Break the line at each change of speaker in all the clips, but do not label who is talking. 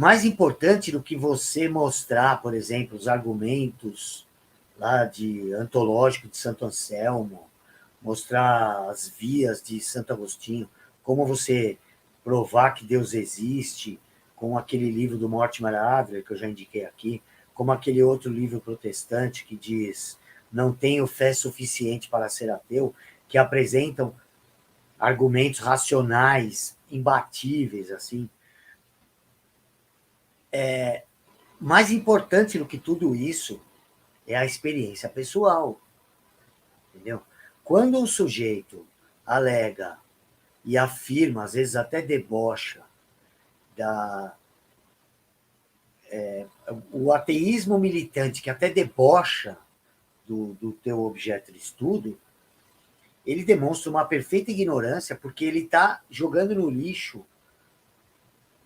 mais importante do que você mostrar, por exemplo, os argumentos lá de antológico de Santo Anselmo, mostrar as vias de Santo Agostinho, como você provar que Deus existe, com aquele livro do Mortimer Adler, que eu já indiquei aqui, como aquele outro livro protestante que diz não tenho fé suficiente para ser ateu, que apresentam argumentos racionais, imbatíveis, assim. Mais importante do que tudo isso é a experiência pessoal, entendeu? Quando um sujeito alega e afirma, às vezes até debocha, o ateísmo militante, que até debocha do teu objeto de estudo, ele demonstra uma perfeita ignorância, porque ele está jogando no lixo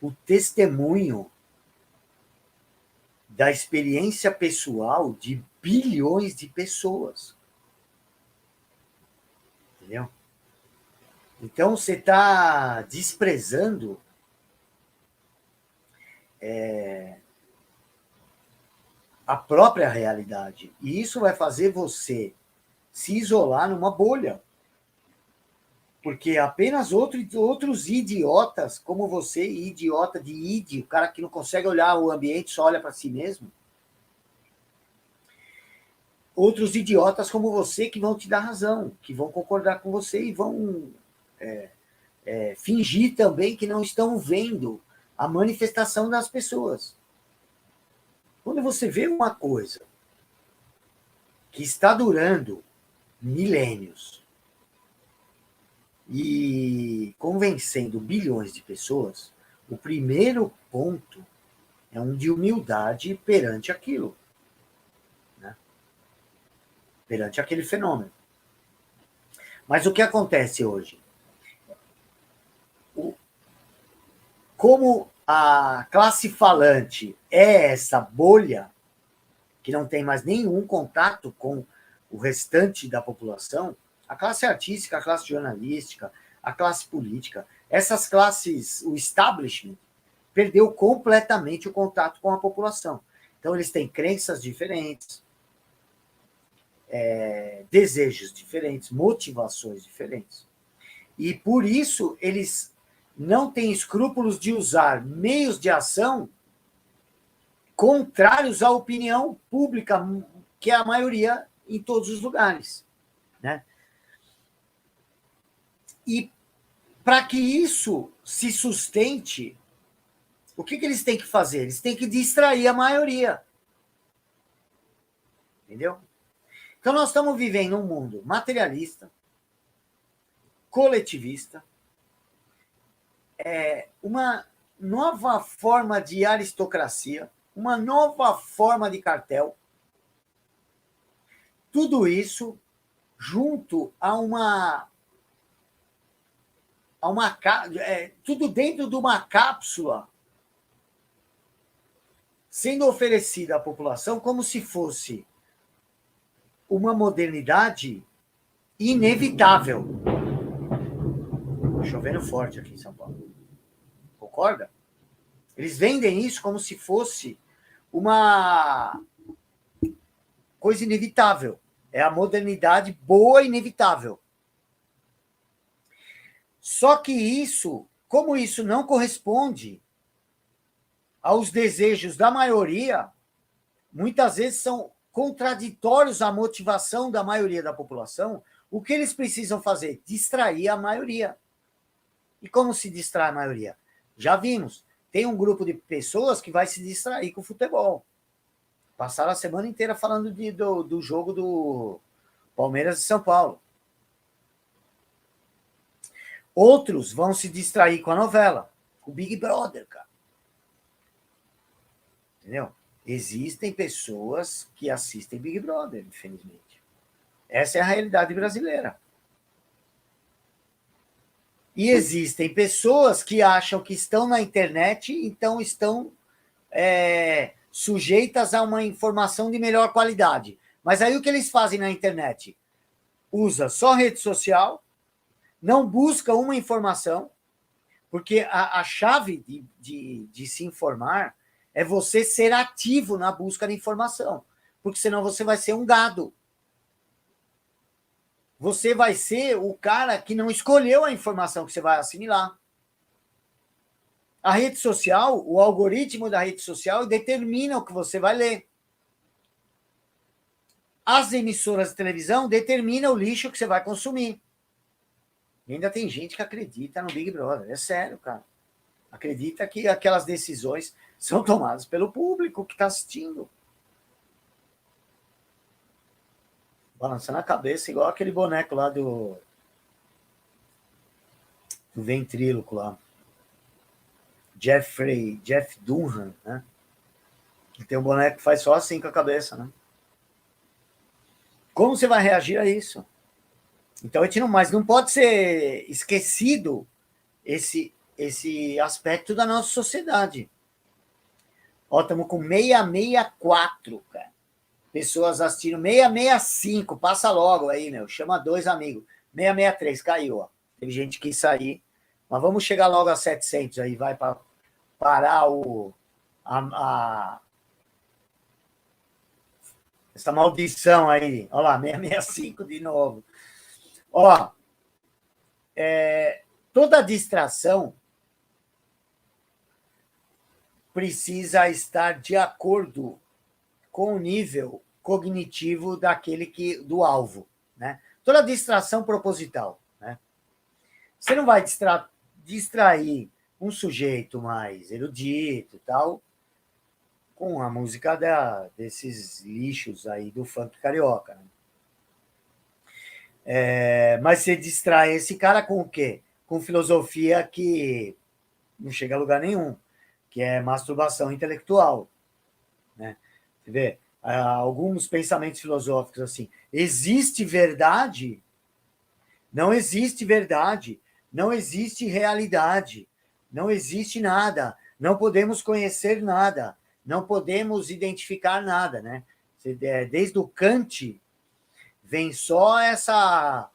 o testemunho da experiência pessoal de bilhões de pessoas. Entendeu? Então, você está desprezando a própria realidade. E isso vai fazer você se isolar numa bolha. Porque apenas outros idiotas, como você, idiota de id, o cara que não consegue olhar o ambiente, só olha para si mesmo. Outros idiotas como você que vão te dar razão, que vão concordar com você e vão fingir também que não estão vendo a manifestação das pessoas. Quando você vê uma coisa que está durando milênios e convencendo bilhões de pessoas, o primeiro ponto é um de humildade perante aquilo, né? Perante aquele fenômeno. Mas o que acontece hoje? Como a classe falante é essa bolha, que não tem mais nenhum contato com o restante da população, a classe artística, a classe jornalística, a classe política, essas classes, o establishment, perdeu completamente o contato com a população. Então, eles têm crenças diferentes, desejos diferentes, motivações diferentes. E, por isso, eles não têm escrúpulos de usar meios de ação contrários à opinião pública, que é a maioria em todos os lugares, né? E para que isso se sustente, o que eles têm que fazer? Eles têm que distrair a maioria. Entendeu? Então, nós estamos vivendo um mundo materialista, coletivista, uma nova forma de aristocracia, uma nova forma de cartel. Tudo isso junto a tudo dentro de uma cápsula sendo oferecida à população como se fosse uma modernidade inevitável. Chovendo forte aqui em São Paulo. Concorda? Eles vendem isso como se fosse uma coisa inevitável. É a modernidade boa e inevitável. Só que isso, como isso não corresponde aos desejos da maioria, muitas vezes são contraditórios à motivação da maioria da população, o que eles precisam fazer? Distrair a maioria. E como se distrai a maioria? Já vimos. Tem um grupo de pessoas que vai se distrair com o futebol. Passaram a semana inteira falando do jogo do Palmeiras e São Paulo. Outros vão se distrair com a novela, com o Big Brother, cara. Entendeu? Existem pessoas que assistem Big Brother, infelizmente. Essa é a realidade brasileira. E existem pessoas que acham que estão na internet, então estão sujeitas a uma informação de melhor qualidade. Mas aí o que eles fazem na internet? Usa só rede social, não busca uma informação, Porque a chave de se informar é você ser ativo na busca de informação, porque senão você vai ser um gado. Você vai ser o cara que não escolheu a informação que você vai assimilar. A rede social, o algoritmo da rede social determina o que você vai ler. As emissoras de televisão determinam o lixo que você vai consumir. E ainda tem gente que acredita no Big Brother. É sério, cara. Acredita que aquelas decisões são tomadas pelo público que está assistindo. Balançando a cabeça, igual aquele boneco lá do ventríloco lá. Jeff Dunham, né? Que tem um boneco que faz só assim com a cabeça, né? Como você vai reagir a isso? Então, a gente não, mas não pode ser esquecido esse aspecto da nossa sociedade. Ó, estamos com 664, cara. Pessoas assistindo 665, passa logo aí, meu. Chama 2 amigos. 663, caiu, ó. Teve gente que quis sair. Mas vamos chegar logo a 700 aí, vai para parar essa maldição aí. Olha lá, 665 de novo. Ó, toda distração precisa estar de acordo com o nível cognitivo do alvo, né? Toda distração proposital, né? Você não vai distrair um sujeito mais erudito e tal com a música desses lixos aí do funk carioca, né? Mas você distrai esse cara com o quê? Com filosofia que não chega a lugar nenhum, que é masturbação intelectual, né? Você vê, alguns pensamentos filosóficos assim, existe verdade? Não existe verdade, não existe realidade, não existe nada, não podemos conhecer nada, não podemos identificar nada, né? Desde o Kant vem só essa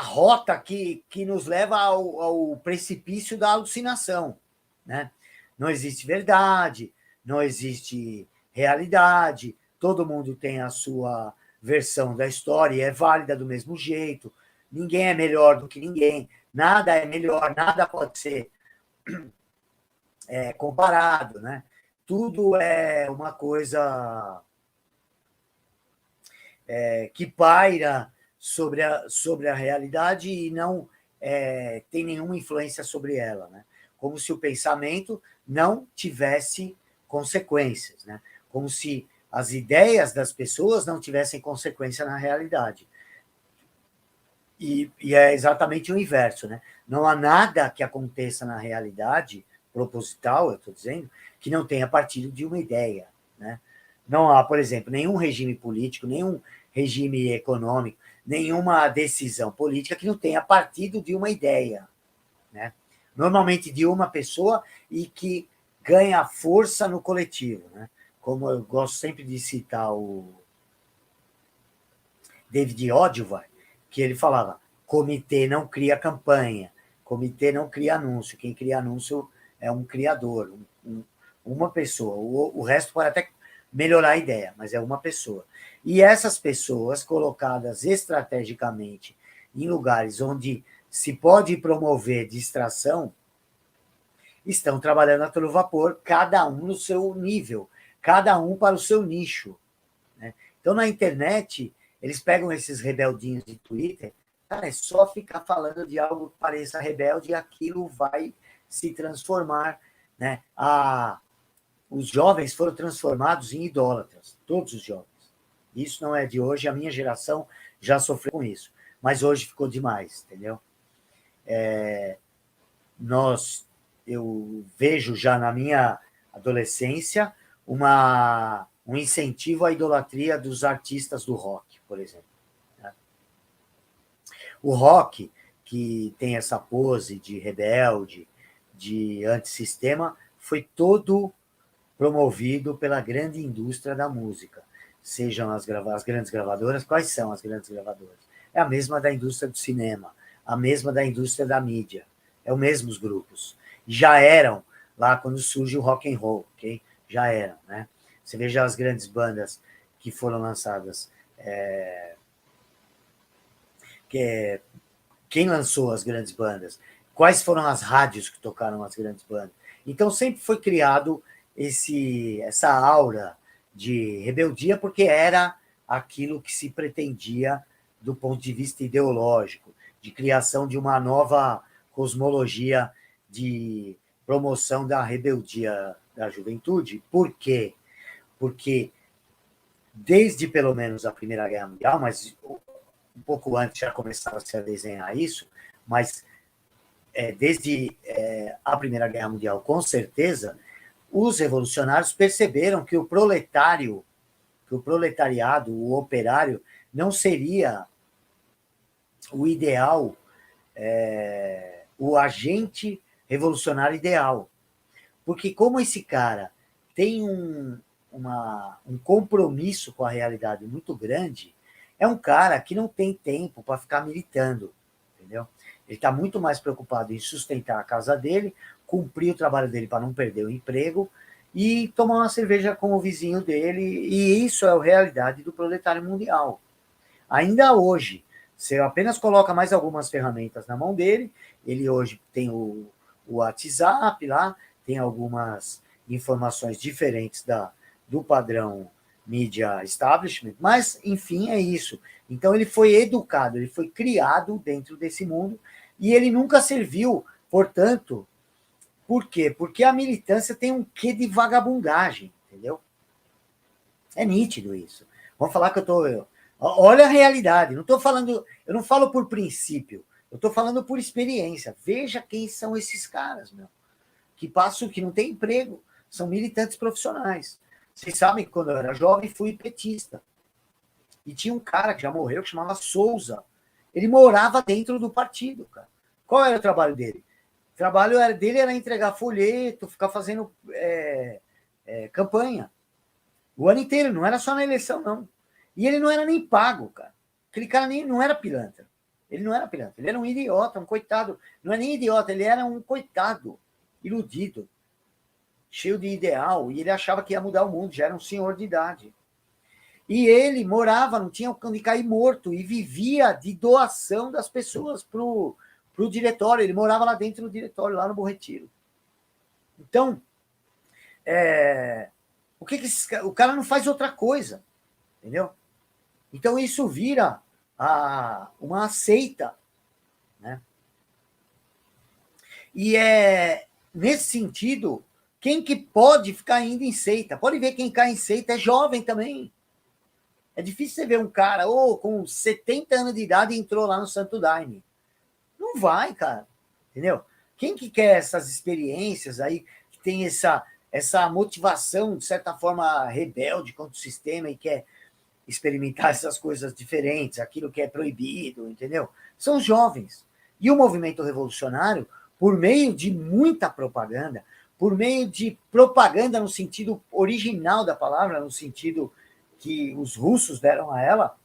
rota que nos leva ao precipício da alucinação, né? Não existe verdade, não existe realidade, todo mundo tem a sua versão da história e é válida do mesmo jeito, ninguém é melhor do que ninguém, nada é melhor, nada pode ser comparado, né? Tudo é uma coisa que paira sobre a realidade e não tem nenhuma influência sobre ela, né? Como se o pensamento não tivesse consequências, né? Como se as ideias das pessoas não tivessem consequência na realidade. E é exatamente o inverso, né? Não há nada que aconteça na realidade, proposital, eu estou dizendo, que não tenha partido de uma ideia, né? Não há, por exemplo, nenhum regime político, nenhum regime econômico, nenhuma decisão política que não tenha partido de uma ideia, né? Normalmente de uma pessoa e que ganha força no coletivo, né? Como eu gosto sempre de citar o David Odivar, que ele falava, comitê não cria campanha, comitê não cria anúncio, quem cria anúncio é um criador, uma pessoa, o resto pode até melhorar a ideia, mas é uma pessoa. E essas pessoas colocadas estrategicamente em lugares onde se pode promover distração, estão trabalhando a todo vapor, cada um no seu nível, cada um para o seu nicho, né? Então, na internet, eles pegam esses rebeldinhos de Twitter, cara, é só ficar falando de algo que pareça rebelde e aquilo vai se transformar, né? Os jovens foram transformados em idólatras, todos os jovens. Isso não é de hoje, a minha geração já sofreu com isso, mas hoje ficou demais, entendeu? Eu vejo já na minha adolescência um incentivo à idolatria dos artistas do rock, por exemplo. O rock, que tem essa pose de rebelde, de antissistema, foi todo promovido pela grande indústria da música. Sejam as grandes gravadoras, quais são as grandes gravadoras? É a mesma da indústria do cinema, a mesma da indústria da mídia. É os mesmos grupos. Já eram lá quando surge o rock and roll, ok? Já eram, né? Você veja as grandes bandas que foram lançadas. Quem lançou as grandes bandas? Quais foram as rádios que tocaram as grandes bandas? Então, sempre foi criado essa aura de rebeldia, porque era aquilo que se pretendia do ponto de vista ideológico, de criação de uma nova cosmologia de promoção da rebeldia da juventude. Por quê? Porque desde pelo menos a Primeira Guerra Mundial, mas um pouco antes já começava a desenhar isso, mas desde a Primeira Guerra Mundial, com certeza, os revolucionários perceberam que o proletariado, o operário, não seria o ideal, o agente revolucionário ideal. Porque como esse cara tem um compromisso com a realidade muito grande, é um cara que não tem tempo para ficar militando, entendeu? Ele está muito mais preocupado em sustentar a casa dele, cumprir o trabalho dele para não perder o emprego e tomar uma cerveja com o vizinho dele, e isso é a realidade do proletário mundial. Ainda hoje, você apenas coloca mais algumas ferramentas na mão dele, ele hoje tem o WhatsApp lá, tem algumas informações diferentes do padrão media establishment, mas, enfim, é isso. Então, ele foi educado, ele foi criado dentro desse mundo e ele nunca serviu, portanto, por quê? Porque a militância tem um quê de vagabundagem, entendeu? É nítido isso. Vamos falar que eu estou... Olha a realidade, não estou falando... Eu não falo por princípio, eu estou falando por experiência. Veja quem são esses caras, meu, que passam, que não têm emprego, são militantes profissionais. Vocês sabem que quando eu era jovem fui petista. E tinha um cara que já morreu, que chamava Souza. Ele morava dentro do partido, cara. Qual era o trabalho dele? O trabalho dele era entregar folheto, ficar fazendo campanha. O ano inteiro, não era só na eleição, não. E ele não era nem pago, cara. Aquele cara nem, não era pilantra. Ele não era pilantra. Ele era um idiota, um coitado. Não é nem idiota, ele era um coitado, iludido, cheio de ideal. E ele achava que ia mudar o mundo, já era um senhor de idade. E ele morava, não tinha onde cair morto, e vivia de doação das pessoas para o diretório. Ele morava lá dentro do diretório, lá no Bom Retiro. Então, o cara não faz outra coisa, entendeu? Então, isso vira uma seita, né? E nesse sentido, quem que pode ficar indo em seita? Pode ver quem cai em seita é jovem também. É difícil você ver um cara com 70 anos de idade entrou lá no Santo Daime. Não vai, cara. Entendeu? Quem que quer essas experiências aí, que tem essa motivação, de certa forma, rebelde contra o sistema e quer experimentar essas coisas diferentes, aquilo que é proibido, entendeu? São os jovens. E o movimento revolucionário, por meio de muita propaganda, por meio de propaganda no sentido original da palavra, no sentido que os russos deram a ela,